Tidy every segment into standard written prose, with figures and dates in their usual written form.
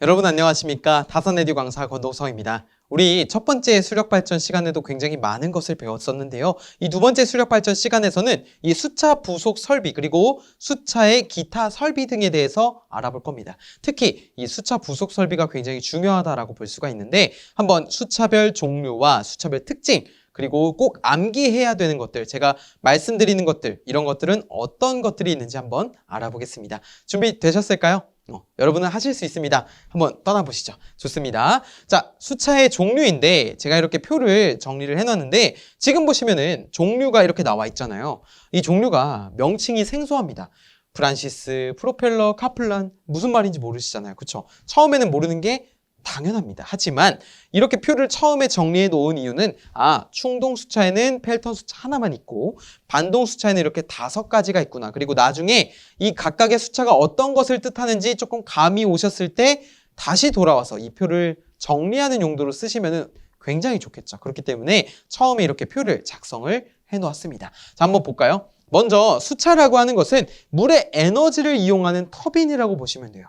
여러분 안녕하십니까? 다산에듀 강사 권도성입니다. 우리 첫 번째 수력발전 시간에도 굉장히 많은 것을 배웠었는데요. 이 두 번째 수력발전 시간에서는 이 수차 부속 설비 그리고 수차의 기타 설비 등에 대해서 알아볼 겁니다. 특히 이 수차 부속 설비가 굉장히 중요하다라고 볼 수가 있는데 한번 수차별 종류와 수차별 특징 그리고 꼭 암기해야 되는 것들, 제가 말씀드리는 것들, 이런 것들은 어떤 것들이 있는지 한번 알아보겠습니다. 준비되셨을까요? 여러분은 하실 수 있습니다. 한번 떠나보시죠. 좋습니다. 자, 수차의 종류인데 제가 이렇게 표를 정리를 해놨는데 지금 보시면은 종류가 이렇게 나와 있잖아요. 이 종류가 명칭이 생소합니다. 프란시스, 프로펠러, 카플란 무슨 말인지 모르시잖아요. 그쵸? 처음에는 모르는 게 당연합니다. 하지만 이렇게 표를 처음에 정리해 놓은 이유는 충동 수차에는 펠턴 수차 하나만 있고 반동 수차에는 이렇게 5가지가 있구나. 그리고 나중에 이 각각의 수차가 어떤 것을 뜻하는지 조금 감이 오셨을 때 다시 돌아와서 이 표를 정리하는 용도로 쓰시면 굉장히 좋겠죠. 그렇기 때문에 처음에 이렇게 표를 작성을 해 놓았습니다. 자, 한번 볼까요? 먼저 수차라고 하는 것은 물의 에너지를 이용하는 터빈이라고 보시면 돼요.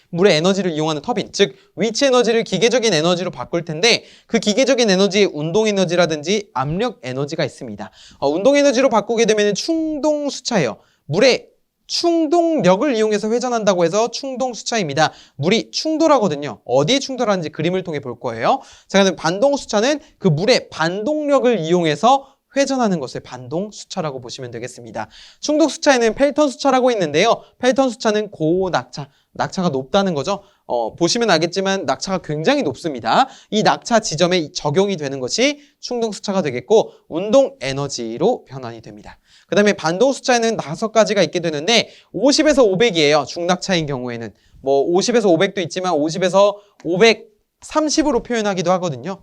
물의 에너지를 이용하는 터빈, 즉 위치 에너지를 기계적인 에너지로 바꿀 텐데 그 기계적인 에너지에 운동 에너지라든지 압력 에너지가 있습니다. 운동 에너지로 바꾸게 되면 충동 수차예요. 물의 충동력을 이용해서 회전한다고 해서 충동 수차입니다. 물이 충돌하거든요. 어디에 충돌하는지 그림을 통해 볼 거예요. 자, 그럼 반동 수차는 그 물의 반동력을 이용해서 회전하는 것을 반동 수차라고 보시면 되겠습니다. 충동 수차에는 펠턴 수차라고 있는데요. 펠턴 수차는 고낙차, 낙차가 높다는 거죠. 보시면 알겠지만 낙차가 굉장히 높습니다. 이 낙차 지점에 적용이 되는 것이 충동 수차가 되겠고 운동 에너지로 변환이 됩니다. 그 다음에 반동 수차에는 5가지가 있게 되는데 50에서 500이에요. 중낙차인 경우에는. 50에서 500도 있지만 50에서 530으로 표현하기도 하거든요.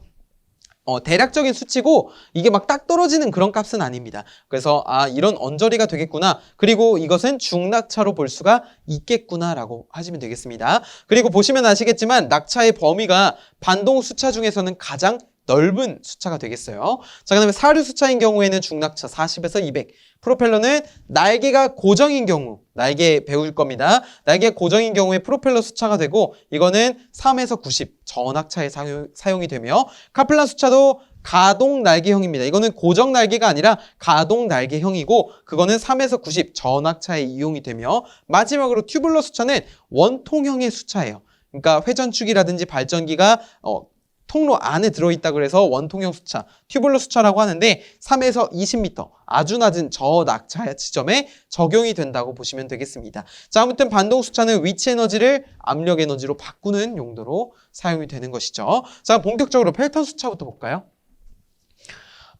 대략적인 수치고 이게 막 딱 떨어지는 그런 값은 아닙니다. 그래서 이런 언저리가 되겠구나. 그리고 이것은 중낙차로 볼 수가 있겠구나라고 하시면 되겠습니다. 그리고 보시면 아시겠지만 낙차의 범위가 반동 수차 중에서는 가장 넓은 수차가 되겠어요. 자, 그다음에 사류 수차인 경우에는 중낙차 40에서 200. 프로펠러는 날개가 고정인 경우, 날개 배울 겁니다. 날개가 고정인 경우에 프로펠러 수차가 되고 이거는 3에서 90 전낙차에 사용이 되며 카플란 수차도 가동 날개형입니다. 이거는 고정 날개가 아니라 가동 날개형이고 그거는 3에서 90 전낙차에 이용이 되며 마지막으로 튜블러 수차는 원통형의 수차예요. 그러니까 회전축이라든지 발전기가 통로 안에 들어있다 그래서 원통형 수차, 튜블러 수차라고 하는데 3에서 20m 아주 낮은 저낙차 지점에 적용이 된다고 보시면 되겠습니다. 자, 아무튼 반동 수차는 위치 에너지를 압력 에너지로 바꾸는 용도로 사용이 되는 것이죠. 자, 본격적으로 펠턴 수차부터 볼까요?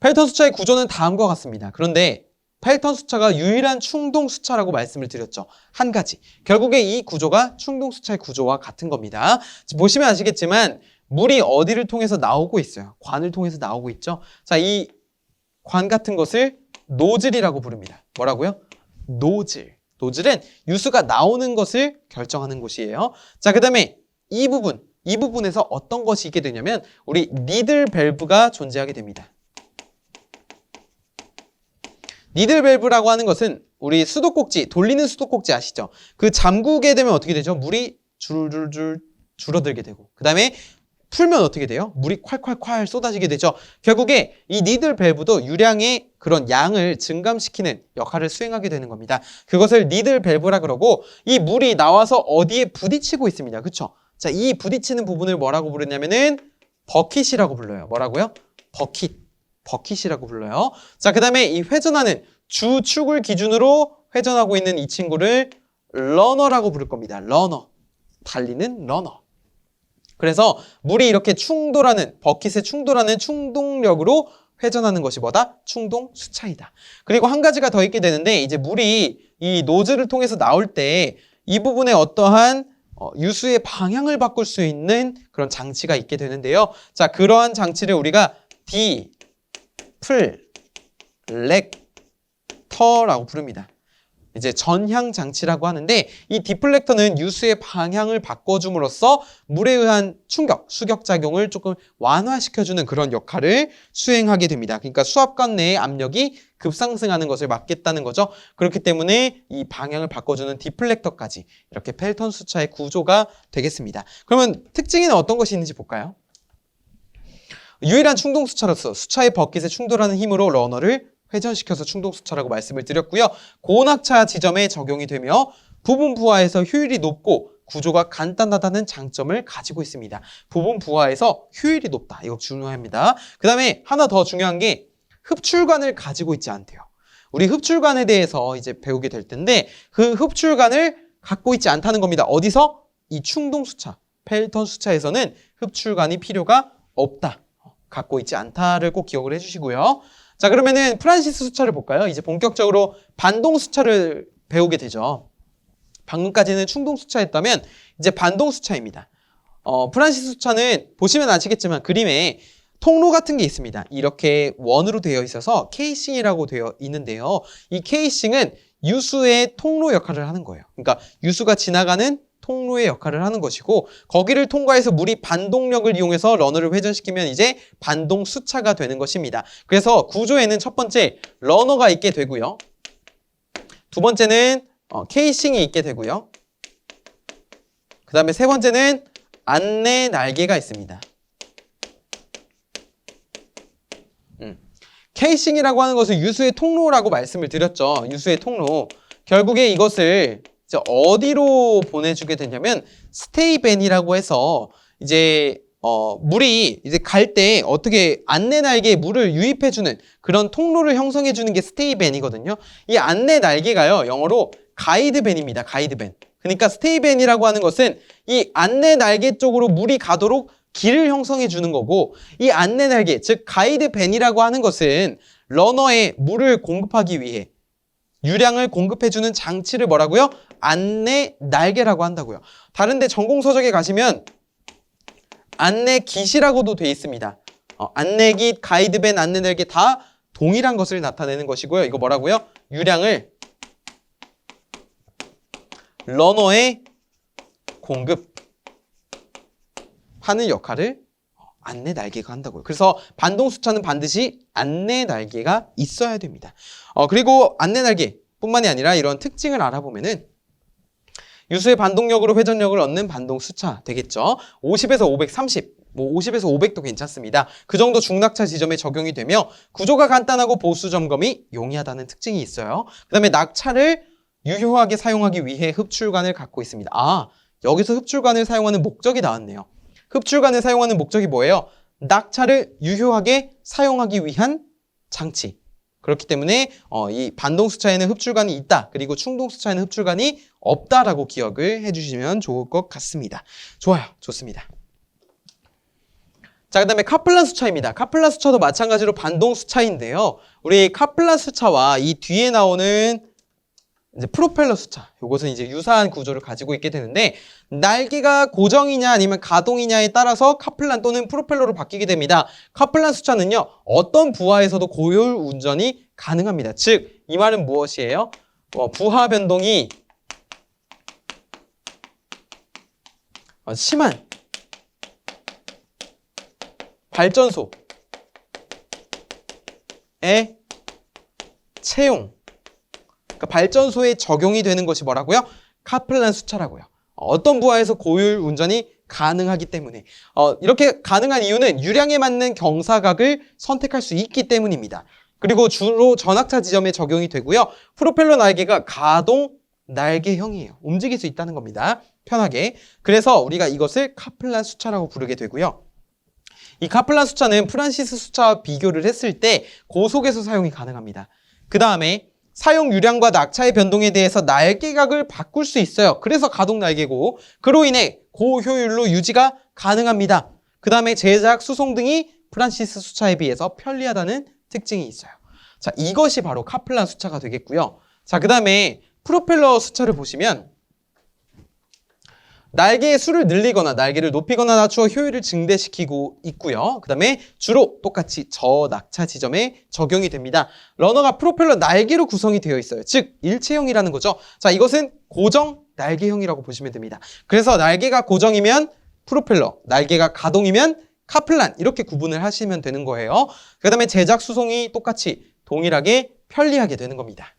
펠턴 수차의 구조는 다음과 같습니다. 그런데 펠턴 수차가 유일한 충동 수차라고 말씀을 드렸죠. 한 가지. 결국에 이 구조가 충동 수차의 구조와 같은 겁니다. 보시면 아시겠지만 물이 어디를 통해서 나오고 있어요? 관을 통해서 나오고 있죠? 자, 이 관 같은 것을 노즐이라고 부릅니다. 뭐라고요? 노즐. 노즐은 유수가 나오는 것을 결정하는 곳이에요. 자, 그 다음에 이 부분에서 어떤 것이 있게 되냐면 우리 니들 밸브가 존재하게 됩니다. 니들 밸브라고 하는 것은 우리 수도꼭지, 돌리는 수도꼭지 아시죠? 그 잠그게 되면 어떻게 되죠? 물이 줄줄줄 줄어들게 되고 그 다음에 풀면 어떻게 돼요? 물이 콸콸콸 쏟아지게 되죠. 결국에 이 니들 밸브도 유량의 그런 양을 증감시키는 역할을 수행하게 되는 겁니다. 그것을 니들 밸브라 그러고 이 물이 나와서 어디에 부딪히고 있습니다. 그렇죠? 자, 이 부딪히는 부분을 뭐라고 부르냐면은 버킷이라고 불러요. 뭐라고요? 버킷이라고 불러요. 자, 그 다음에 이 회전하는 주축을 기준으로 회전하고 있는 이 친구를 러너라고 부를 겁니다. 러너. 달리는 러너. 그래서 물이 이렇게 충돌하는, 버킷에 충돌하는 충동력으로 회전하는 것이 뭐다? 충동 수차이다. 그리고 한 가지가 더 있게 되는데 이제 물이 이 노즐을 통해서 나올 때 이 부분에 어떠한 유수의 방향을 바꿀 수 있는 그런 장치가 있게 되는데요. 자, 그러한 장치를 우리가 디플렉터라고 부릅니다. 이제 전향 장치라고 하는데 이 디플렉터는 유수의 방향을 바꿔줌으로써 물에 의한 충격, 수격작용을 조금 완화시켜주는 그런 역할을 수행하게 됩니다. 그러니까 수압관 내의 압력이 급상승하는 것을 막겠다는 거죠. 그렇기 때문에 이 방향을 바꿔주는 디플렉터까지 이렇게 펠턴 수차의 구조가 되겠습니다. 그러면 특징에는 어떤 것이 있는지 볼까요? 유일한 충동 수차로서 수차의 버킷에 충돌하는 힘으로 러너를 회전시켜서 충동 수차라고 말씀을 드렸고요. 고낙차 지점에 적용이 되며 부분 부하에서 효율이 높고 구조가 간단하다는 장점을 가지고 있습니다. 부분 부하에서 효율이 높다. 이거 중요합니다. 그 다음에 하나 더 중요한 게 흡출관을 가지고 있지 않대요. 우리 흡출관에 대해서 이제 배우게 될 텐데 그 흡출관을 갖고 있지 않다는 겁니다. 어디서? 이 충동 수차, 펠턴 수차에서는 흡출관이 필요가 없다. 갖고 있지 않다를 꼭 기억을 해주시고요. 자, 그러면은 프란시스 수차를 볼까요? 이제 본격적으로 반동 수차를 배우게 되죠. 방금까지는 충동 수차였다면 이제 반동 수차입니다. 프란시스 수차는 보시면 아시겠지만 그림에 통로 같은 게 있습니다. 이렇게 원으로 되어 있어서 케이싱이라고 되어 있는데요. 이 케이싱은 유수의 통로 역할을 하는 거예요. 그러니까 유수가 지나가는 통로의 역할을 하는 것이고 거기를 통과해서 물이 반동력을 이용해서 러너를 회전시키면 이제 반동 수차가 되는 것입니다. 그래서 구조에는 첫 번째 러너가 있게 되고요. 두 번째는 케이싱이 있게 되고요. 그 다음에 세 번째는 안내 날개가 있습니다. 케이싱이라고 하는 것은 유수의 통로라고 말씀을 드렸죠. 유수의 통로. 결국에 이것을 이제 어디로 보내주게 되냐면 스테이밴이라고 해서 이제 물이 이제 갈 때 어떻게 안내 날개에 물을 유입해주는 그런 통로를 형성해주는 게 스테이밴이거든요. 이 안내 날개가요, 영어로 가이드밴입니다. 가이드밴. 그러니까 스테이밴이라고 하는 것은 이 안내 날개 쪽으로 물이 가도록 길을 형성해 주는 거고 이 안내 날개, 즉 가이드밴이라고 하는 것은 러너에 물을 공급하기 위해 유량을 공급해 주는 장치를 뭐라고요? 안내 날개라고 한다고요. 다른데 전공서적에 가시면 안내깃이라고도 돼 있습니다. 안내깃, 가이드밴, 안내 날개 다 동일한 것을 나타내는 것이고요. 이거 뭐라고요? 유량을 러너에 공급하는 역할을 안내 날개가 한다고요. 그래서 반동 수차는 반드시 안내 날개가 있어야 됩니다. 그리고 안내 날개뿐만이 아니라 이런 특징을 알아보면은 유수의 반동력으로 회전력을 얻는 반동 수차 되겠죠. 50에서 530, 뭐 50에서 500도 괜찮습니다. 그 정도 중낙차 지점에 적용이 되며 구조가 간단하고 보수 점검이 용이하다는 특징이 있어요. 그 다음에 낙차를 유효하게 사용하기 위해 흡출관을 갖고 있습니다. 여기서 흡출관을 사용하는 목적이 나왔네요. 흡출관을 사용하는 목적이 뭐예요? 낙차를 유효하게 사용하기 위한 장치. 그렇기 때문에 이 반동 수차에는 흡출관이 있다. 그리고 충동 수차에는 흡출관이 없다라고 기억을 해주시면 좋을 것 같습니다. 좋아요. 좋습니다. 자, 그 다음에 카플란 수차입니다. 카플란 수차도 마찬가지로 반동 수차인데요. 우리 카플란 수차와 이 뒤에 나오는 이제 프로펠러 수차, 이것은 이제 유사한 구조를 가지고 있게 되는데 날개가 고정이냐 아니면 가동이냐에 따라서 카플란 또는 프로펠러로 바뀌게 됩니다. 카플란 수차는요, 어떤 부하에서도 고효율 운전이 가능합니다. 즉, 이 말은 무엇이에요? 부하 변동이 심한 발전소의 채용, 그러니까 발전소에 적용이 되는 것이 뭐라고요? 카플란 수차라고요. 어떤 부하에서 고효율 운전이 가능하기 때문에 이렇게 가능한 이유는 유량에 맞는 경사각을 선택할 수 있기 때문입니다. 그리고 주로 전악차 지점에 적용이 되고요. 프로펠러 날개가 가동 날개형이에요. 움직일 수 있다는 겁니다. 편하게. 그래서 우리가 이것을 카플란 수차라고 부르게 되고요. 이 카플란 수차는 프란시스 수차와 비교를 했을 때 고속에서 사용이 가능합니다. 그 다음에 사용 유량과 낙차의 변동에 대해서 날개각을 바꿀 수 있어요. 그래서 가동 날개고 그로 인해 고효율로 유지가 가능합니다. 그 다음에 제작, 수송 등이 프란시스 수차에 비해서 편리하다는 특징이 있어요. 자, 이것이 바로 카플란 수차가 되겠고요. 자, 그 다음에 프로펠러 수차를 보시면 날개의 수를 늘리거나 날개를 높이거나 낮추어 효율을 증대시키고 있고요. 그 다음에 주로 똑같이 저낙차 지점에 적용이 됩니다. 러너가 프로펠러 날개로 구성이 되어 있어요. 즉 일체형이라는 거죠. 자, 이것은 고정 날개형이라고 보시면 됩니다. 그래서 날개가 고정이면 프로펠러, 날개가 가동이면 카플란 이렇게 구분을 하시면 되는 거예요. 그 다음에 제작 수송이 똑같이 동일하게 편리하게 되는 겁니다.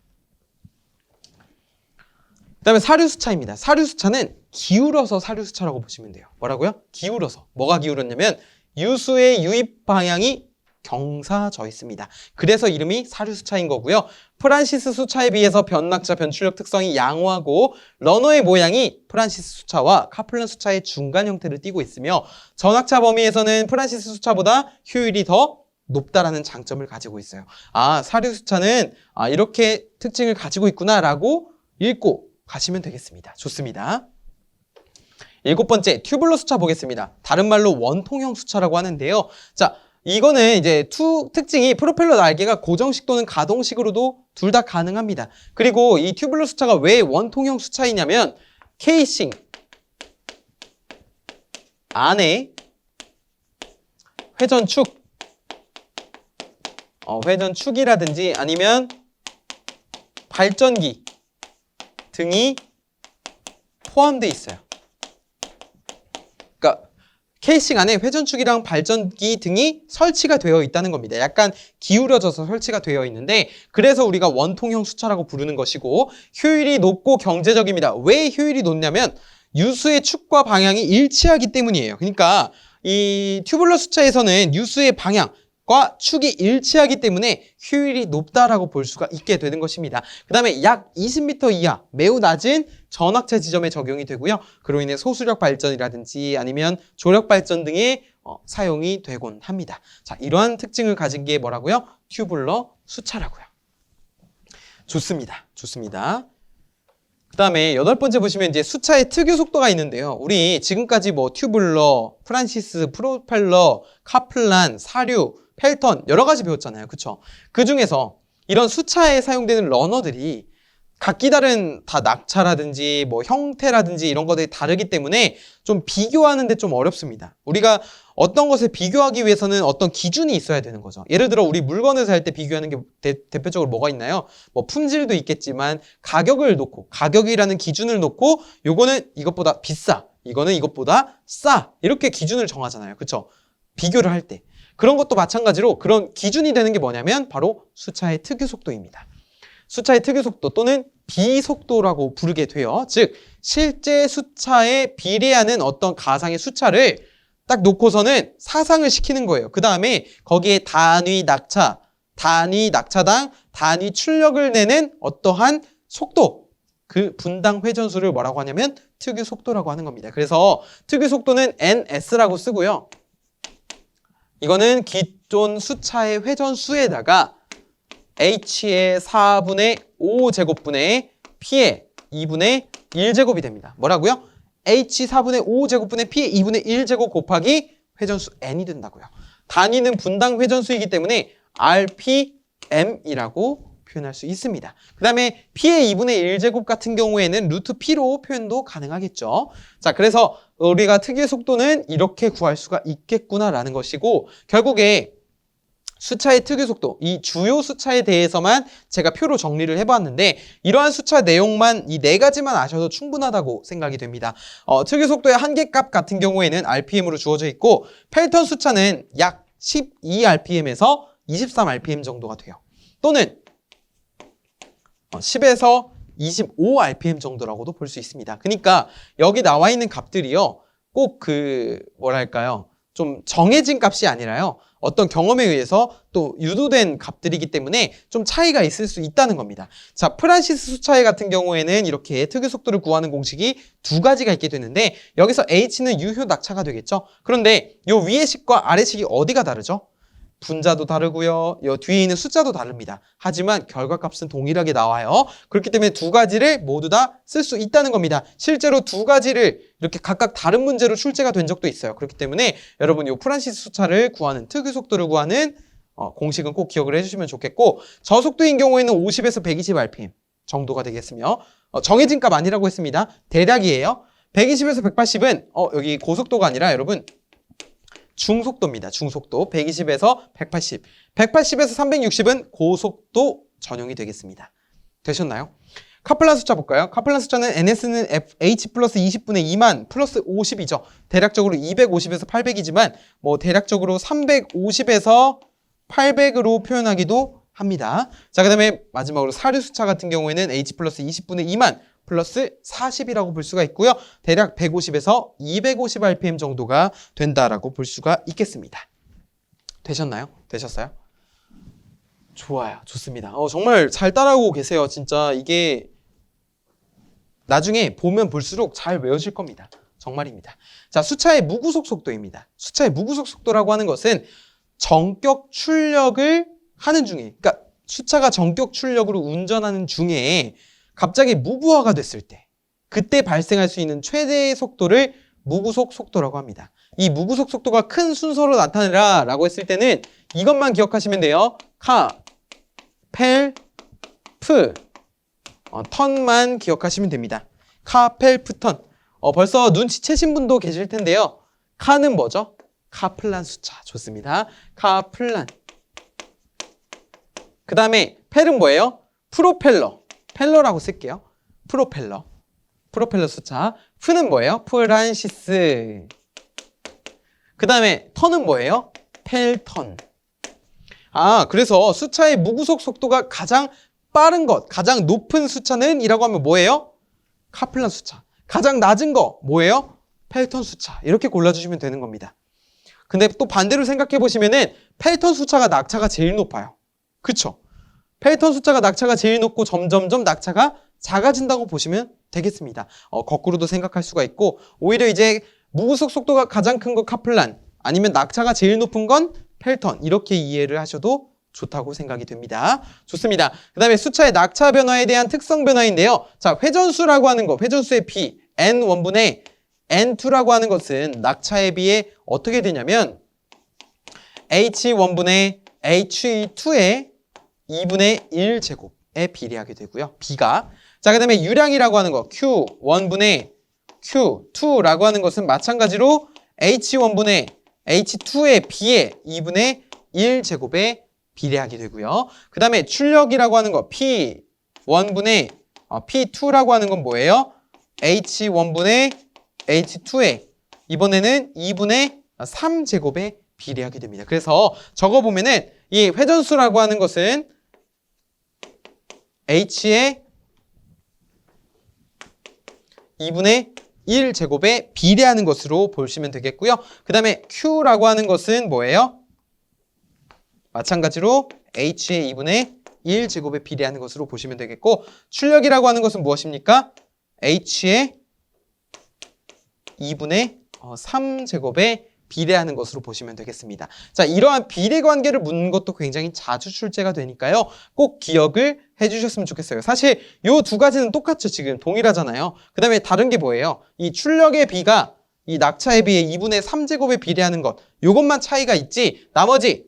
그 다음에 사류수차입니다. 사류수차는 기울어서 사류수차라고 보시면 돼요. 뭐라고요? 기울어서. 뭐가 기울었냐면 유수의 유입 방향이 경사져 있습니다. 그래서 이름이 사류수차인 거고요. 프란시스 수차에 비해서 변낙차 변출력 특성이 양호하고 러너의 모양이 프란시스 수차와 카플란 수차의 중간 형태를 띠고 있으며 전학차 범위에서는 프란시스 수차보다 효율이 더 높다라는 장점을 가지고 있어요. 아, 사류수차는 이렇게 특징을 가지고 있구나라고 읽고 가시면 되겠습니다. 좋습니다. 7번째, 튜블러 수차 보겠습니다. 다른 말로 원통형 수차라고 하는데요. 자, 이거는 이제 특징이 프로펠러 날개가 고정식 또는 가동식으로도 둘 다 가능합니다. 그리고 이 튜블러 수차가 왜 원통형 수차이냐면 케이싱 안에 회전축이라든지 아니면 발전기 등이 포함되어 있어요. 그러니까 케이싱 안에 회전축이랑 발전기 등이 설치가 되어 있다는 겁니다. 약간 기울어져서 설치가 되어 있는데 그래서 우리가 원통형 수차라고 부르는 것이고 효율이 높고 경제적입니다. 왜 효율이 높냐면 유수의 축과 방향이 일치하기 때문이에요. 그러니까 이 튜블러 수차에서는 유수의 방향과 축이 일치하기 때문에 효율이 높다라고 볼 수가 있게 되는 것입니다. 그 다음에 약 20m 이하 매우 낮은 전학차 지점에 적용이 되고요. 그로 인해 소수력 발전이라든지 아니면 조력 발전 등에 사용이 되곤 합니다. 자, 이러한 특징을 가진 게 뭐라고요? 튜블러 수차라고요. 좋습니다. 좋습니다. 그 다음에 8번째 보시면 이제 수차의 특유 속도가 있는데요. 우리 지금까지 뭐 튜블러, 프란시스, 프로펠러, 카플란, 사류, 펠턴 여러 가지 배웠잖아요. 그쵸? 그 중에서 이런 수차에 사용되는 러너들이 각기 다른 다 낙차라든지 뭐 형태라든지 이런 것들이 다르기 때문에 좀 비교하는데 좀 어렵습니다. 우리가 어떤 것을 비교하기 위해서는 어떤 기준이 있어야 되는 거죠. 예를 들어 우리 물건을 살 때 비교하는 게 대표적으로 뭐가 있나요? 뭐 품질도 있겠지만 가격을 놓고 가격이라는 기준을 놓고 요거는 이것보다 비싸, 이거는 이것보다 싸 이렇게 기준을 정하잖아요. 그쵸? 비교를 할 때. 그런 것도 마찬가지로 그런 기준이 되는 게 뭐냐면 바로 수차의 특유 속도입니다. 수차의 특유 속도 또는 비속도라고 부르게 돼요. 즉 실제 수차에 비례하는 어떤 가상의 수차를 딱 놓고서는 사상을 시키는 거예요. 그 다음에 거기에 단위 낙차, 단위 낙차당 단위 출력을 내는 어떠한 속도, 그 분당 회전수를 뭐라고 하냐면 특유 속도라고 하는 겁니다. 그래서 특유 속도는 NS라고 쓰고요. 이거는 기존 수차의 회전수에다가 H의 4분의 5제곱분의 P의 2분의 1제곱이 됩니다. 뭐라고요? H 4분의 5제곱분의 P의 2분의 1제곱 곱하기 회전수 N이 된다고요. 단위는 분당 회전수이기 때문에 RPM이라고 표현할 수 있습니다. 그 다음에 P의 2분의 1제곱 같은 경우에는 루트 P로 표현도 가능하겠죠. 자, 그래서 우리가 특유의 속도는 이렇게 구할 수가 있겠구나라는 것이고 결국에 수차의 특유 속도, 이 주요 수차에 대해서만 제가 표로 정리를 해봤는데 이러한 수차 내용만 이 4가지만 아셔도 충분하다고 생각이 됩니다. 특유 속도의 한계값 같은 경우에는 RPM으로 주어져 있고 펠턴 수차는 약 12rpm에서 23rpm 정도가 돼요. 또는 10에서 25rpm 정도라고도 볼 수 있습니다. 그러니까 여기 나와 있는 값들이요. 꼭 뭐랄까요? 좀 정해진 값이 아니라요. 어떤 경험에 의해서 또 유도된 값들이기 때문에 좀 차이가 있을 수 있다는 겁니다. 자, 프란시스 수차의 같은 경우에는 이렇게 특유 속도를 구하는 공식이 2가지가 있게 되는데 여기서 H는 유효 낙차가 되겠죠. 그런데 요 위의 식과 아래 식이 어디가 다르죠? 분자도 다르고요. 요 뒤에 있는 숫자도 다릅니다. 하지만 결과값은 동일하게 나와요. 그렇기 때문에 2가지를 모두 다 쓸 수 있다는 겁니다. 실제로 2가지를 이렇게 각각 다른 문제로 출제가 된 적도 있어요. 그렇기 때문에 여러분 요 프란시스 수차를 구하는 특유 속도를 구하는 공식은 꼭 기억을 해주시면 좋겠고 저속도인 경우에는 50에서 120rpm 정도가 되겠으며 정해진 값 아니라고 했습니다. 대략이에요. 120에서 180은 여기 고속도가 아니라 여러분 중속도입니다. 중속도 120에서 180, 180에서 360은 고속도 전용이 되겠습니다. 되셨나요? 카플란 숫자 볼까요? 카플란 숫자는 NS는 H 플러스 20분의 2만 플러스 50이죠. 대략적으로 250에서 800이지만 뭐 대략적으로 350에서 800으로 표현하기도 합니다. 자, 그 다음에 마지막으로 사류 수차 같은 경우에는 h 플러스 20분의 2만 플러스 40이라고 볼 수가 있고요. 대략 150에서 250 rpm 정도가 된다라고 볼 수가 있겠습니다. 되셨나요? 되셨어요? 좋아요. 좋습니다. 정말 잘 따라오고 계세요. 진짜 이게 나중에 보면 볼수록 잘 외워질 겁니다. 정말입니다. 자, 수차의 무구속 속도입니다. 수차의 무구속 속도라고 하는 것은 전격 출력을 하는 중에, 그러니까 수차가 전격 출력으로 운전하는 중에 갑자기 무부하가 됐을 때, 그때 발생할 수 있는 최대의 속도를 무구속 속도라고 합니다. 이 무구속 속도가 큰 순서로 나타내라 라고 했을 때는 이것만 기억하시면 돼요. 카, 펠, 프, 턴만 기억하시면 됩니다. 카, 펠, 프, 턴. 벌써 눈치채신 분도 계실 텐데요. 카는 뭐죠? 카플란 수차. 좋습니다. 카플란. 그 다음에 펠은 뭐예요? 프로펠러. 펠러라고 쓸게요. 프로펠러. 프로펠러 수차. 프는 뭐예요? 프란시스. 그 다음에 턴은 뭐예요? 펠턴. 그래서 수차의 무구속 속도가 가장 빠른 것, 가장 높은 수차는 이라고 하면 뭐예요? 카플란 수차. 가장 낮은 거 뭐예요? 펠턴 수차. 이렇게 골라주시면 되는 겁니다. 근데 또 반대로 생각해 보시면은 펠턴 수차가 낙차가 제일 높아요. 그쵸? 펠턴 수차가 낙차가 제일 높고 점점점 낙차가 작아진다고 보시면 되겠습니다. 거꾸로도 생각할 수가 있고, 오히려 이제 무구속 속도가 가장 큰 거 카플란, 아니면 낙차가 제일 높은 건 펠턴, 이렇게 이해를 하셔도 좋다고 생각이 됩니다. 좋습니다. 그 다음에 수차의 낙차 변화에 대한 특성 변화인데요. 자, 회전수라고 하는 거, 회전수의 b, n1분의 n2라고 하는 것은 낙차에 비해 어떻게 되냐면 h1분의 h2의 2분의 1제곱에 비례하게 되고요. b가. 자, 그 다음에 유량이라고 하는 거, q1분의 q2라고 하는 것은 마찬가지로 h1분의 h2의 b의 2분의 1제곱에 비례하게 되고요. 그 다음에 출력이라고 하는 거 P1분의 P2라고 하는 건 뭐예요? H1분의 H2의 이번에는 2분의 3제곱에 비례하게 됩니다. 그래서 적어보면은 이 회전수라고 하는 것은 H의 2분의 1제곱에 비례하는 것으로 보시면 되겠고요. 그 다음에 Q라고 하는 것은 뭐예요? 마찬가지로 H의 2분의 1제곱에 비례하는 것으로 보시면 되겠고, 출력이라고 하는 것은 무엇입니까? H의 2분의 3제곱에 비례하는 것으로 보시면 되겠습니다. 자, 이러한 비례 관계를 묻는 것도 굉장히 자주 출제가 되니까요. 꼭 기억을 해주셨으면 좋겠어요. 사실 이 두 가지는 똑같죠. 지금 동일하잖아요. 그 다음에 다른 게 뭐예요? 이 출력의 비가 이 낙차에 비해 2분의 3제곱에 비례하는 것, 이것만 차이가 있지 나머지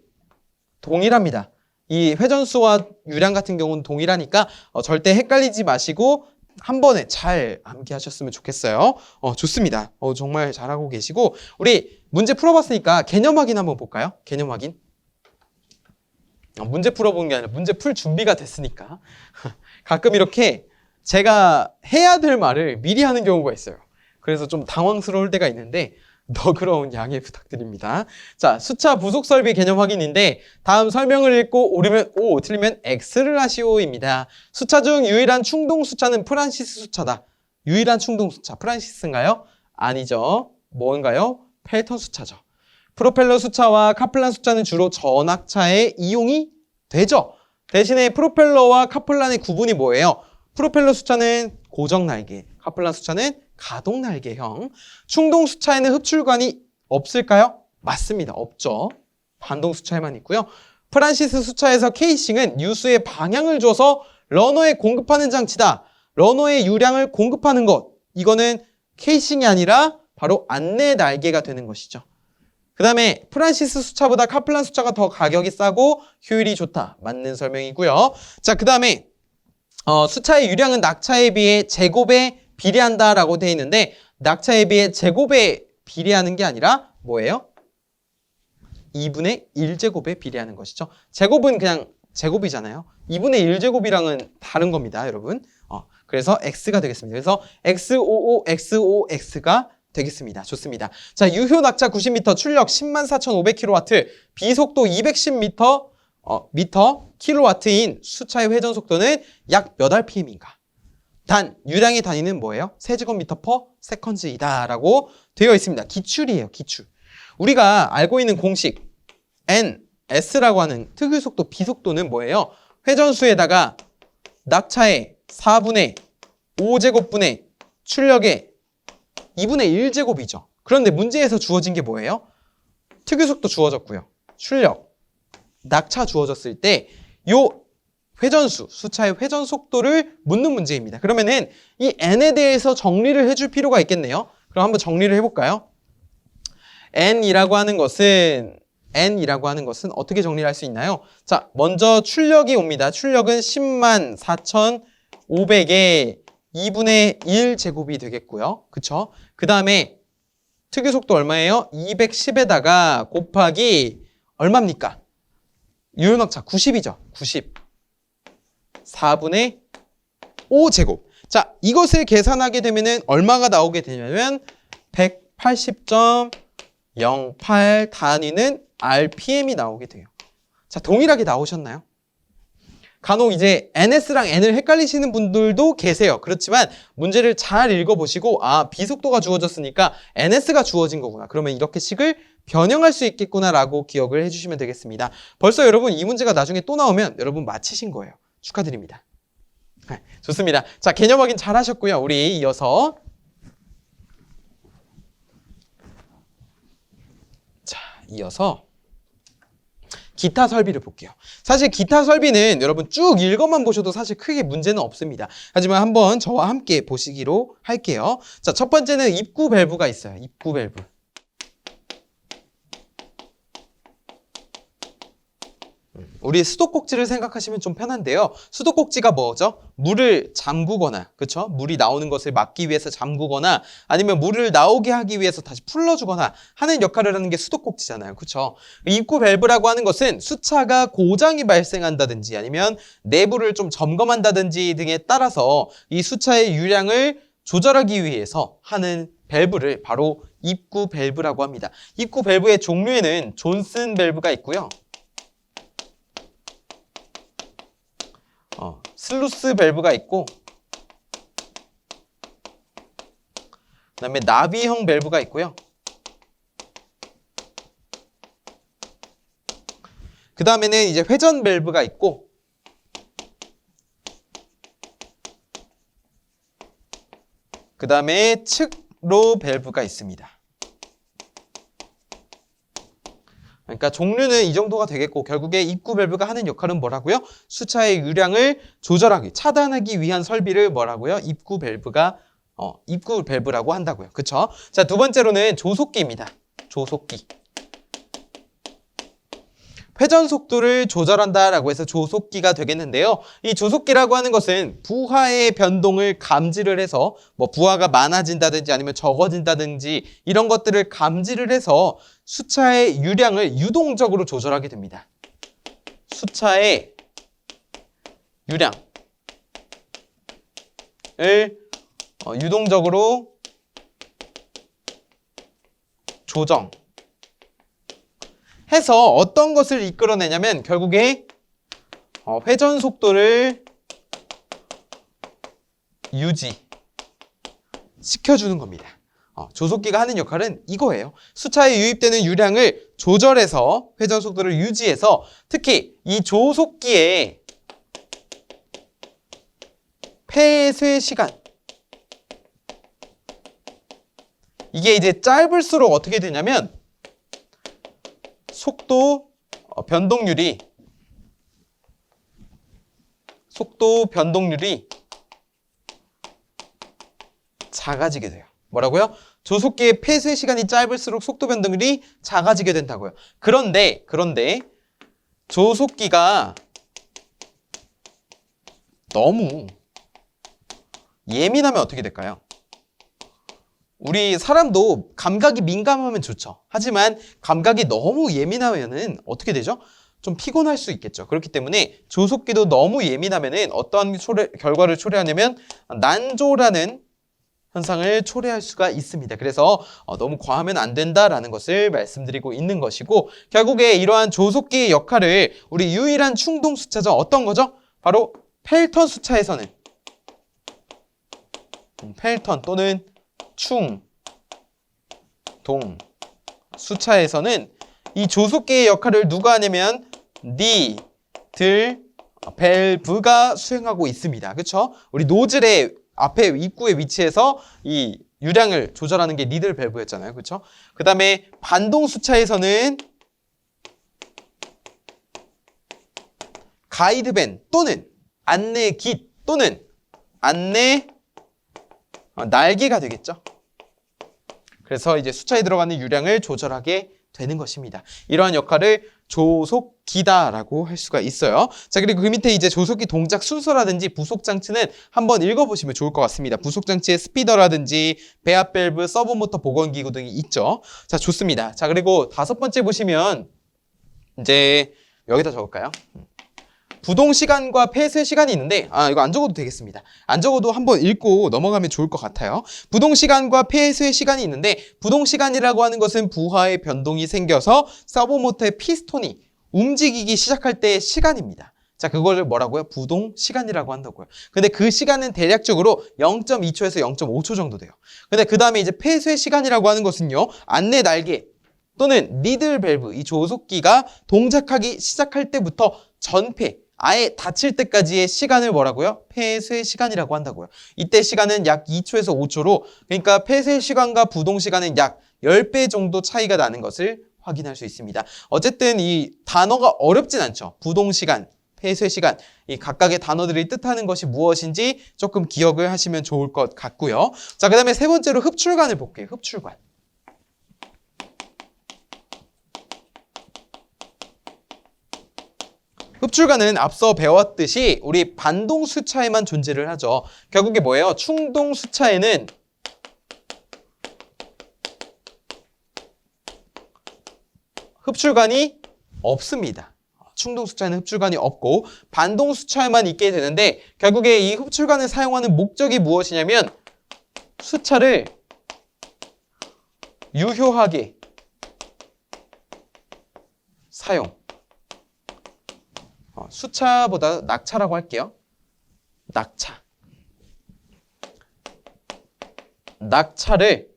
동일합니다. 이 회전수와 유량 같은 경우는 동일하니까 절대 헷갈리지 마시고 한 번에 잘 암기하셨으면 좋겠어요. 좋습니다. 정말 잘하고 계시고, 우리 문제 풀어봤으니까 개념 확인 한번 볼까요? 개념 확인. 문제 풀어보는 게 아니라 문제 풀 준비가 됐으니까. 가끔 이렇게 제가 해야 될 말을 미리 하는 경우가 있어요. 그래서 좀 당황스러울 때가 있는데 너그러운 양해 부탁드립니다. 자, 수차 부속 설비 개념 확인인데 다음 설명을 읽고 옳으면 O, 틀리면 X를 하시오입니다. 수차 중 유일한 충동 수차는 프란시스 수차다. 유일한 충동 수차, 프란시스인가요? 아니죠. 뭔가요? 펠턴 수차죠. 프로펠러 수차와 카플란 수차는 주로 전악차에 이용이 되죠. 대신에 프로펠러와 카플란의 구분이 뭐예요? 프로펠러 수차는 고정 날개, 카플란 수차는 가동 날개형. 충동 수차에는 흡출관이 없을까요? 맞습니다. 없죠. 반동 수차에만 있고요. 프란시스 수차에서 케이싱은 유수의 방향을 줘서 러너에 공급하는 장치다. 러너의 유량을 공급하는 것. 이거는 케이싱이 아니라 바로 안내 날개가 되는 것이죠. 그 다음에 프란시스 수차보다 카플란 수차가 더 가격이 싸고 효율이 좋다. 맞는 설명이고요. 자, 그 다음에 수차의 유량은 낙차에 비해 제곱에 비례한다라고 되어 있는데 낙차에 비해 제곱에 비례하는 게 아니라 뭐예요? 2분의 1제곱에 비례하는 것이죠. 제곱은 그냥 제곱이잖아요. 2분의 1제곱이랑은 다른 겁니다, 여러분. 그래서 X가 되겠습니다. 그래서 XOO, XOX가 되겠습니다. 좋습니다. 자, 유효 낙차 90m, 출력 104,500kW, 비속도 210m, 미터 킬로와트인 수차의 회전 속도는 약 몇 rpm인가? 단 유량의 단위는 뭐예요? 세제곱미터 퍼 세컨즈이다 라고 되어 있습니다. 기출이에요. 기출. 우리가 알고 있는 공식 ns라고 하는 특유속도 비속도는 뭐예요? 회전수에다가 낙차의 4분의 5제곱분의 출력의 2분의 1제곱이죠. 그런데 문제에서 주어진 게 뭐예요? 특유속도 주어졌고요. 출력, 낙차 주어졌을 때 요 회전수, 수차의 회전 속도를 묻는 문제입니다. 그러면은 이 n에 대해서 정리를 해줄 필요가 있겠네요. 그럼 한번 정리를 해볼까요? n이라고 하는 것은 어떻게 정리를 할 수 있나요? 자, 먼저 출력이 옵니다. 출력은 10만 4,500의 2분의 1제곱이 되겠고요. 그쵸? 그 다음에 특유속도 얼마예요? 210에다가 곱하기 얼마입니까? 유효낙차 90이죠. 90. 4분의 5제곱. 자, 이것을 계산하게 되면은 얼마가 나오게 되냐면 180.08 단위는 RPM이 나오게 돼요. 자, 동일하게 나오셨나요? 간혹 이제 NS랑 N을 헷갈리시는 분들도 계세요. 그렇지만 문제를 잘 읽어보시고 비속도가 주어졌으니까 NS가 주어진 거구나. 그러면 이렇게 식을 변형할 수 있겠구나 라고 기억을 해주시면 되겠습니다. 벌써 여러분 이 문제가 나중에 또 나오면 여러분 맞히신 거예요. 축하드립니다. 네, 좋습니다. 자, 개념 확인 잘 하셨고요. 우리 이어서 기타 설비를 볼게요. 사실 기타 설비는 여러분 쭉 읽어만 보셔도 사실 크게 문제는 없습니다. 하지만 한번 저와 함께 보시기로 할게요. 자, 첫 번째는 입구 밸브가 있어요. 입구 밸브. 우리 수도꼭지를 생각하시면 좀 편한데요. 수도꼭지가 뭐죠? 물을 잠그거나, 그쵸? 물이 나오는 것을 막기 위해서 잠그거나 아니면 물을 나오게 하기 위해서 다시 풀어주거나 하는 역할을 하는 게 수도꼭지잖아요. 그쵸? 입구 밸브라고 하는 것은 수차가 고장이 발생한다든지 아니면 내부를 좀 점검한다든지 등에 따라서 이 수차의 유량을 조절하기 위해서 하는 밸브를 바로 입구 밸브라고 합니다. 입구 밸브의 종류에는 존슨 밸브가 있고요. 슬루스 밸브가 있고 그다음에 나비형 밸브가 있고요. 그 다음에는 이제 회전 밸브가 있고 그 다음에 측로 밸브가 있습니다. 그러니까 종류는 이 정도가 되겠고 결국에 입구 밸브가 하는 역할은 뭐라고요? 수차의 유량을 조절하기, 차단하기 위한 설비를 뭐라고요? 입구 밸브라고 한다고요. 그쵸? 자, 두 번째로는 조속기입니다. 조속기. 회전 속도를 조절한다라고 해서 조속기가 되겠는데요. 이 조속기라고 하는 것은 부하의 변동을 감지를 해서 뭐 부하가 많아진다든지 아니면 적어진다든지 이런 것들을 감지를 해서 수차의 유량을 유동적으로 조절하게 됩니다. 수차의 유량을 유동적으로 조정 해서 어떤 것을 이끌어내냐면 결국에 회전 속도를 유지시켜주는 겁니다. 조속기가 하는 역할은 이거예요. 수차에 유입되는 유량을 조절해서 회전 속도를 유지해서 특히 이 조속기의 폐쇄 시간 이게 이제 짧을수록 어떻게 되냐면 속도 변동률이 작아지게 돼요. 뭐라고요? 조속기의 폐쇄 시간이 짧을수록 속도 변동률이 작아지게 된다고요. 그런데 조속기가 너무 예민하면 어떻게 될까요? 우리 사람도 감각이 민감하면 좋죠. 하지만 감각이 너무 예민하면은 어떻게 되죠? 좀 피곤할 수 있겠죠. 그렇기 때문에 조속기도 너무 예민하면은 어떤 결과를 초래하냐면 난조라는 현상을 초래할 수가 있습니다. 그래서 너무 과하면 안 된다라는 것을 말씀드리고 있는 것이고, 결국에 이러한 조속기의 역할을 우리 유일한 충동 수차죠. 어떤 거죠? 바로 펠턴 수차에서는 펠턴 또는 충동 수차에서는 이 조속기의 역할을 누가 하냐면 니들 밸브가 수행하고 있습니다. 그렇죠? 우리 노즐의 앞에 입구의 위치에서 이 유량을 조절하는 게 니들 밸브였잖아요. 그렇죠? 그 다음에 반동 수차에서는 가이드밴 또는 안내 깃 또는 안내 날개가 되겠죠. 그래서 이제 수차에 들어가는 유량을 조절하게 되는 것입니다. 이러한 역할을 조속기다라고 할 수가 있어요. 자, 그리고 그 밑에 이제 조속기 동작 순서라든지 부속 장치는 한번 읽어보시면 좋을 것 같습니다. 부속 장치에 스피더라든지 배합 밸브, 서브 모터 보건 기구 등이 있죠. 자, 좋습니다. 자, 그리고 5번째 보시면 이제 여기다 적을까요? 부동 시간과 폐쇄 시간이 있는데 이거 안 적어도 되겠습니다. 안 적어도 한번 읽고 넘어가면 좋을 것 같아요. 부동 시간과 폐쇄 시간이 있는데, 부동 시간이라고 하는 것은 부하의 변동이 생겨서 서브모터의 피스톤이 움직이기 시작할 때의 시간입니다. 자, 그거를 뭐라고요? 부동 시간이라고 한다고요. 근데 그 시간은 대략적으로 0.2초에서 0.5초 정도 돼요. 근데 그 다음에 이제 폐쇄 시간이라고 하는 것은요, 안내 날개 또는 니들 밸브, 이 조속기가 동작하기 시작할 때부터 전폐, 아예 닫힐 때까지의 시간을 뭐라고요? 폐쇄 시간이라고 한다고요. 이때 시간은 약 2초에서 5초로, 그러니까 폐쇄 시간과 부동 시간은 약 10배 정도 차이가 나는 것을 확인할 수 있습니다. 어쨌든 이 단어가 어렵진 않죠. 부동 시간, 폐쇄 시간, 이 각각의 단어들이 뜻하는 것이 무엇인지 조금 기억을 하시면 좋을 것 같고요. 자, 그 다음에 세 번째로 흡출관을 볼게요. 흡출관. 흡출관은 앞서 배웠듯이 우리 반동 수차에만 존재를 하죠. 결국에 뭐예요? 충동 수차에는 흡출관이 없습니다. 충동 수차에는 흡출관이 없고 반동 수차에만 있게 되는데, 결국에 이 흡출관을 사용하는 목적이 무엇이냐면 수차를 유효하게 사용. 수차보다 낙차라고 할게요. 낙차를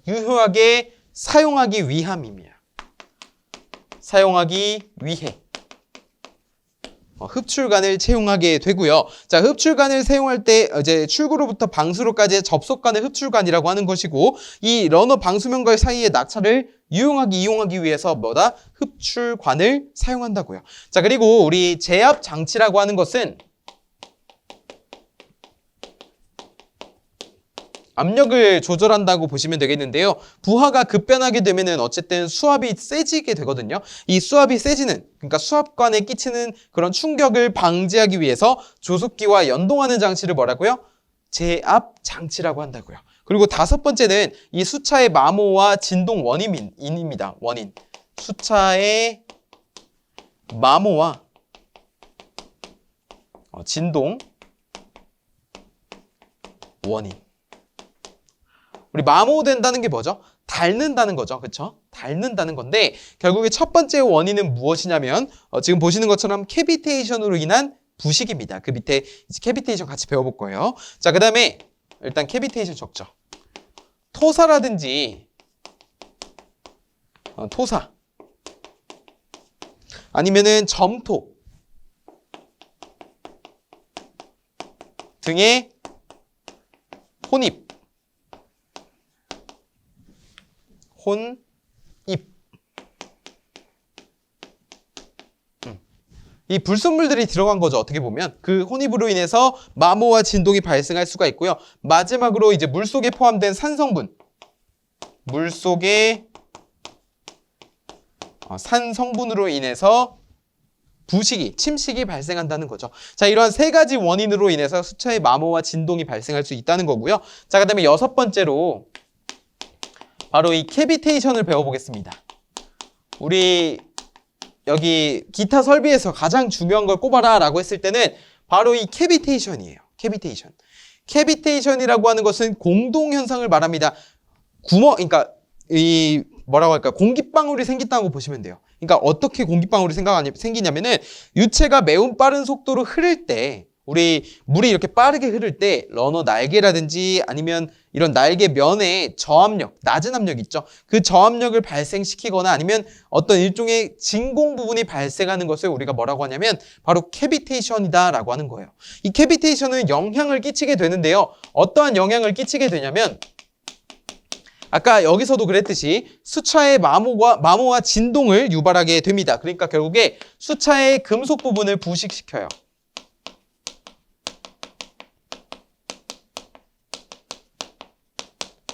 유효하게 사용하기 위함입니다. 사용하기 위해 흡출관을 채용하게 되고요. 자, 흡출관을 사용할 때 이제 출구로부터 방수로까지의 접속관을 흡출관이라고 하는 것이고, 이 러너 방수면과 사이의 낙차를 이용하기 위해서 뭐다? 흡출관을 사용한다고요. 자, 그리고 우리 제압 장치라고 하는 것은 압력을 조절한다고 보시면 되겠는데요. 부하가 급변하게 되면은 어쨌든 수압이 세지게 되거든요. 이 수압이 세지는, 그러니까 수압관에 끼치는 그런 충격을 방지하기 위해서 조속기와 연동하는 장치를 뭐라고요? 제압 장치라고 한다고요. 그리고 5번째는 이 수차의 마모와 진동 원인입니다. 원인. 수차의 마모와 진동 원인. 우리 마모된다는 게 뭐죠? 닳는다는 거죠. 그렇죠? 닳는다는 건데, 결국에 첫 번째 원인은 무엇이냐면 지금 보시는 것처럼 캐비테이션으로 인한 부식입니다. 그 밑에 이제 캐비테이션 같이 배워볼 거예요. 자, 그 다음에 일단 캐비테이션 적죠. 토사라든지 토사 아니면은 점토 등의 혼입 이 불순물들이 들어간 거죠. 어떻게 보면 그 혼입으로 인해서 마모와 진동이 발생할 수가 있고요. 마지막으로 이제 물속에 포함된 산성분, 물속에 산성분으로 인해서 부식이, 침식이 발생한다는 거죠. 자, 이러한 3가지 원인으로 인해서 수차의 마모와 진동이 발생할 수 있다는 거고요. 자, 그 다음에 6번째로 바로 이 캐비테이션을 배워보겠습니다. 우리 여기 기타 설비에서 가장 중요한 걸 꼽아라 라고 했을 때는 바로 이 캐비테이션이에요. 캐비테이션. 캐비테이션이라고 하는 것은 공동 현상을 말합니다. 구멍, 그러니까 이 뭐라고 할까? 공기방울이 생긴다고 보시면 돼요. 그러니까 어떻게 공기방울이 생기냐면은 유체가 매우 빠른 속도로 흐를 때, 우리 물이 이렇게 빠르게 흐를 때 러너 날개라든지 아니면 이런 날개 면에 저압력, 낮은 압력 있죠. 그 저압력을 발생시키거나 아니면 어떤 일종의 진공 부분이 발생하는 것을 우리가 뭐라고 하냐면 바로 캐비테이션이다라고 하는 거예요. 이 캐비테이션은 영향을 끼치게 되는데요. 어떠한 영향을 끼치게 되냐면 아까 여기서도 그랬듯이 수차의 마모와 진동을 유발하게 됩니다. 그러니까 결국에 수차의 금속 부분을 부식시켜요.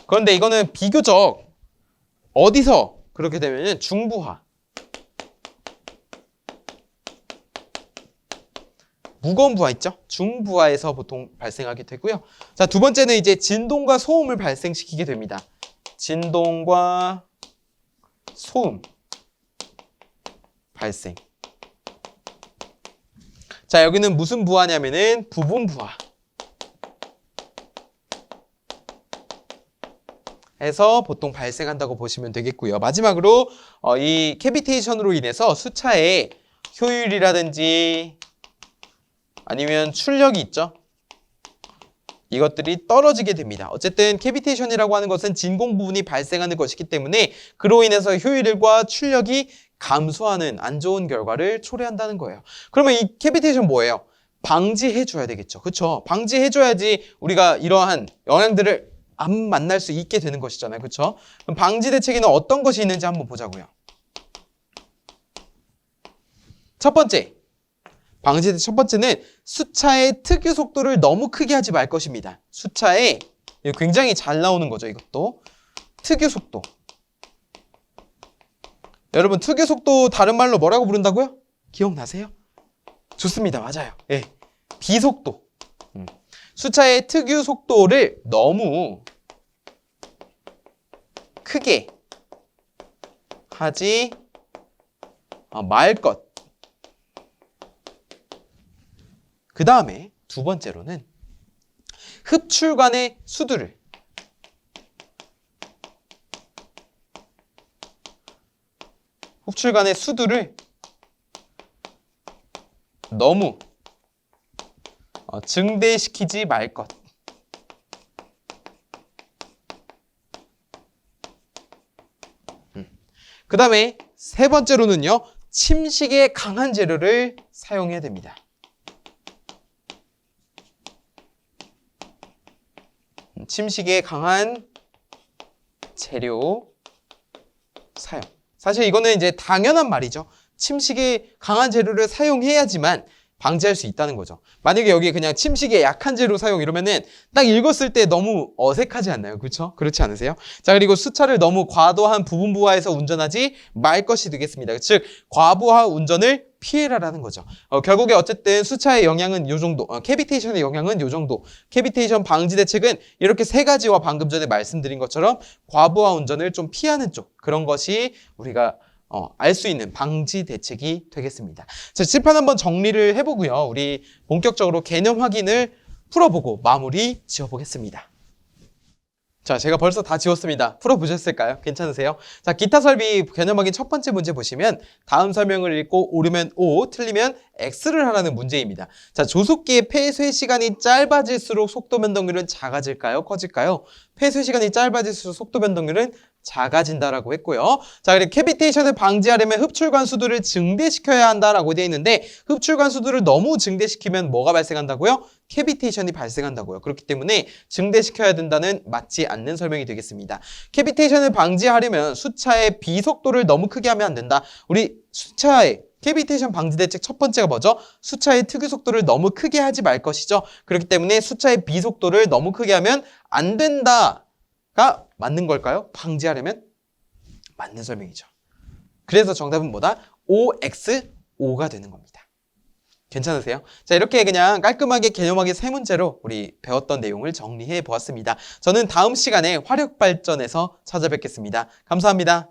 그런데 이거는 비교적 어디서 그렇게 되면 중부하, 무거운 부하 있죠? 중부하에서 보통 발생하게 되고요. 자, 두 번째는 이제 진동과 소음을 발생시키게 됩니다. 진동과 소음 발생. 자, 여기는 무슨 부하냐면은 부분 부하. 에서 보통 발생한다고 보시면 되겠고요. 마지막으로 이 캐비테이션으로 인해서 수차의 효율이라든지 아니면 출력이 있죠. 이것들이 떨어지게 됩니다. 어쨌든 캐비테이션이라고 하는 것은 진공 부분이 발생하는 것이기 때문에 그로 인해서 효율과 출력이 감소하는 안 좋은 결과를 초래한다는 거예요. 그러면 이 캐비테이션 뭐예요? 방지해줘야 되겠죠. 그렇죠? 방지해줘야지 우리가 이러한 영향들을 안 만날 수 있게 되는 것이잖아요. 그렇죠? 그럼 방지 대책에는 어떤 것이 있는지 한번 보자고요. 첫 번째, 방지 대책 첫 번째는 수차의 특유 속도를 너무 크게 하지 말 것입니다. 수차에 굉장히 잘 나오는 거죠. 이것도 특유 속도. 여러분 특유 속도 다른 말로 뭐라고 부른다고요? 기억나세요? 좋습니다. 맞아요. 예, 비속도. 수차의 특유 속도를 너무 크게 하지 말 것. 그 다음에 두 번째로는 흡출관의 수두를 너무 증대시키지 말 것. 그 다음에 세 번째로는요, 침식에 강한 재료를 사용해야 됩니다. 침식에 강한 재료 사용. 사실 이거는 이제 당연한 말이죠. 침식에 강한 재료를 사용해야지만 방지할 수 있다는 거죠. 만약에 여기 그냥 침식에 약한 재료 사용 이러면은 딱 읽었을 때 너무 어색하지 않나요? 그렇죠? 그렇지 않으세요? 자, 그리고 수차를 너무 과도한 부분 부하에서 운전하지 말 것이 되겠습니다. 즉 과부하 운전을 피해라라는 거죠. 결국에 어쨌든 수차의 영향은 요 정도, 캐비테이션의 영향은 요 정도. 캐비테이션 방지 대책은 이렇게 세 가지와 방금 전에 말씀드린 것처럼 과부하 운전을 좀 피하는 쪽, 그런 것이 우리가 알 수 있는 방지 대책이 되겠습니다. 자, 칠판 한번 정리를 해보고요. 우리 본격적으로 개념 확인을 풀어보고 마무리 지어보겠습니다. 자, 제가 벌써 다 지웠습니다. 풀어보셨을까요? 괜찮으세요? 자, 기타 설비 개념 확인 첫 번째 문제 보시면 다음 설명을 읽고 옳으면 O, 틀리면 X를 하라는 문제입니다. 자, 조속기의 폐쇄 시간이 짧아질수록 속도 변동률은 작아질까요? 커질까요? 폐쇄 시간이 짧아질수록 속도 변동률은 작아진다라고 했고요. 자, 그리고 캐비테이션을 방지하려면 흡출관 수두를 증대시켜야 한다라고 되어 있는데 흡출관 수두를 너무 증대시키면 뭐가 발생한다고요? 캐비테이션이 발생한다고요. 그렇기 때문에 증대시켜야 된다는 맞지 않는 설명이 되겠습니다. 캐비테이션을 방지하려면 수차의 비속도를 너무 크게 하면 안 된다. 우리 수차의 캐비테이션 방지 대책 첫 번째가 뭐죠? 수차의 특유 속도를 너무 크게 하지 말 것이죠. 그렇기 때문에 수차의 비속도를 너무 크게 하면 안 된다가 맞는 걸까요? 방지하려면 맞는 설명이죠. 그래서 정답은 뭐다? OXO가 되는 겁니다. 괜찮으세요? 자, 이렇게 그냥 깔끔하게 개념하게 세 문제로 우리 배웠던 내용을 정리해 보았습니다. 저는 다음 시간에 화력 발전에서 찾아뵙겠습니다. 감사합니다.